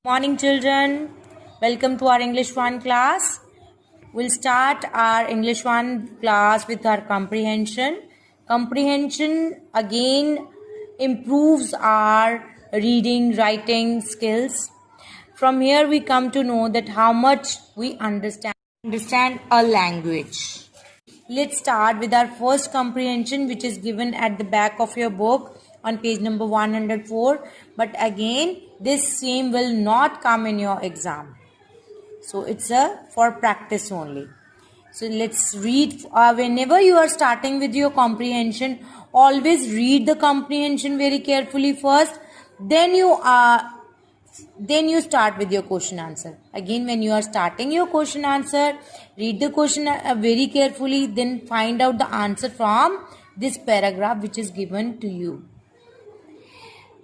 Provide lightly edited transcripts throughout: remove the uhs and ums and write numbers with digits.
Morning children, welcome to our English 1 class. We'll start our English 1 class with our comprehension. Comprehension again improves our reading, writing skills. From here we come to know that how much we understand a language. Let's start with our first comprehension, which is given at the back of your book on page number 104. But again, this same will not come in your exam. So it's for practice only. So let's read. Whenever you are starting with your comprehension, always read the comprehension very carefully first. Then you start with your question answer. Again, when you are starting your question answer, read the question very carefully, then find out the answer from this paragraph which is given to you.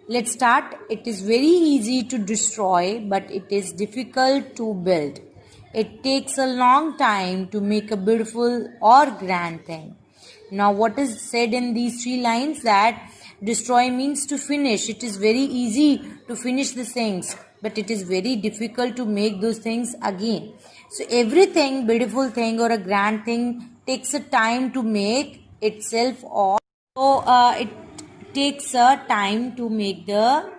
Let's start. It is very easy to destroy, but it is difficult to build. It takes a long time to make a beautiful or grand thing. Now, what is said in these 3 lines? That destroy means to finish. It is very easy to finish the things, but it is very difficult to make those things again. So everything, beautiful thing or a grand thing, takes a time to make itself, or it takes a time to make the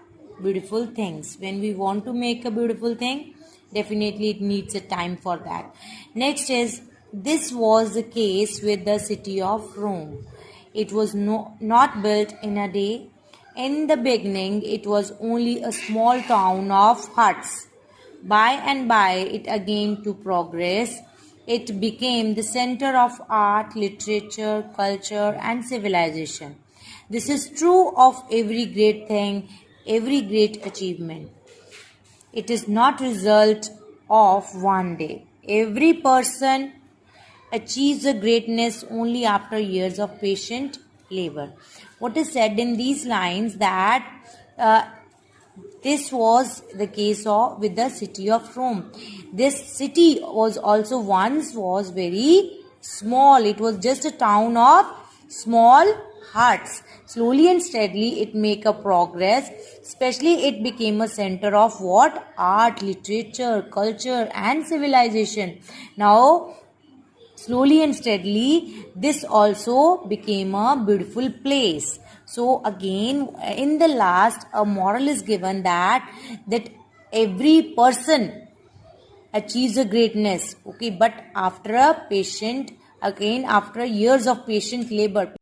beautiful things. When we want to make a beautiful thing, definitely it needs a time for that. Next is, this was the case with the city of Rome. It was not built in a day. In the beginning, it was only a small town of huts. By and by, it again to progress. It became the center of art, literature, culture, and civilization. This is true of every great thing, every great achievement. It is not result of one day. Every person achieves a greatness only after years of patient labor. What is said in these lines that this was the case with the city of Rome. This city was also once was very small. It was just a town of small huts. Slowly and steadily it make a progress. Especially it became a center of what? Art, literature, culture and civilization. Now, slowly and steadily, this also became a beautiful place. So again, in the last, a moral is given that every person achieves a greatness. Okay, but after after years of patient labor.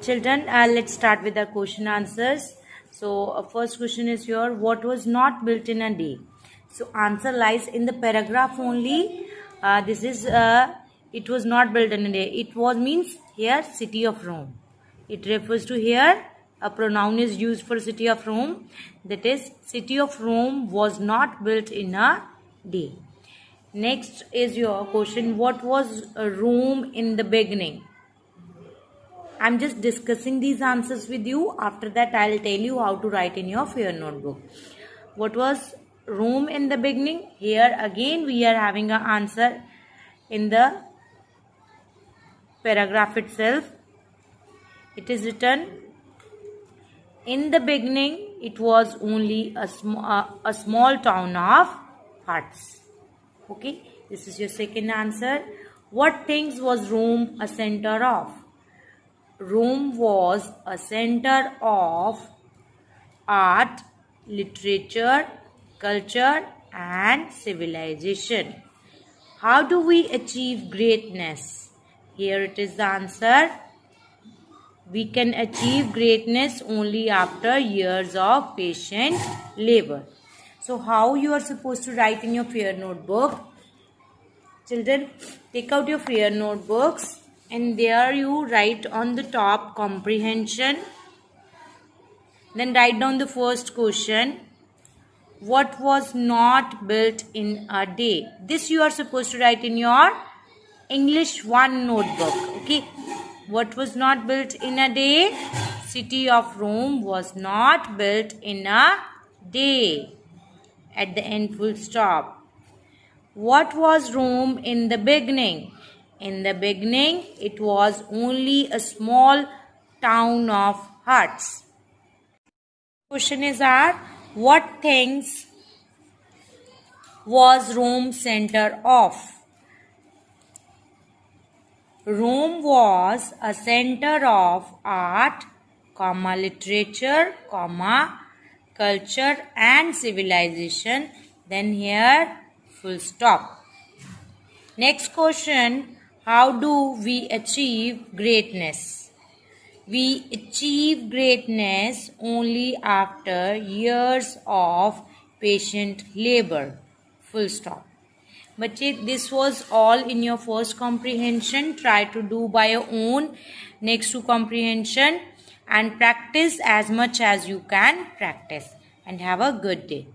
Children, let's start with the question answers. So first question is here: what was not built in a day? So answer lies in the paragraph only. This is it was not built in a day. It was means here city of Rome. It refers to here a pronoun is used for city of Rome. That is, city of Rome was not built in a day. Next is your question: what was Rome in the beginning? I'm just discussing these answers with you. After that, I'll tell you how to write in your fair notebook. What was Rome in the beginning? Here again we are having an answer in the paragraph itself. It is written, in the beginning it was only a small town of huts. Okay, this is your second answer. What things was Rome a center of? Rome was a center of art, literature, culture and civilization. How do we achieve greatness? Here it is the answer. We can achieve greatness only after years of patient labor. So how you are supposed to write in your fair notebook? Children, take out your fair notebooks and there you write on the top comprehension. Then write down the first question. What was not built in a day? This you are supposed to write in your English 1 notebook. Okay. What was not built in a day? City of Rome was not built in a day. At the end, full stop. What was Rome in the beginning? In the beginning, it was only a small town of huts. Question is what things was Rome center of? Rome was a center of art, literature, culture and civilization. Then here full stop. Next question, how do we achieve greatness? We achieve greatness only after years of patient labor. Full stop. बच्चे, this was all in your first comprehension. Try to do by your own next to comprehension and practice as much as you can practice. And have a good day.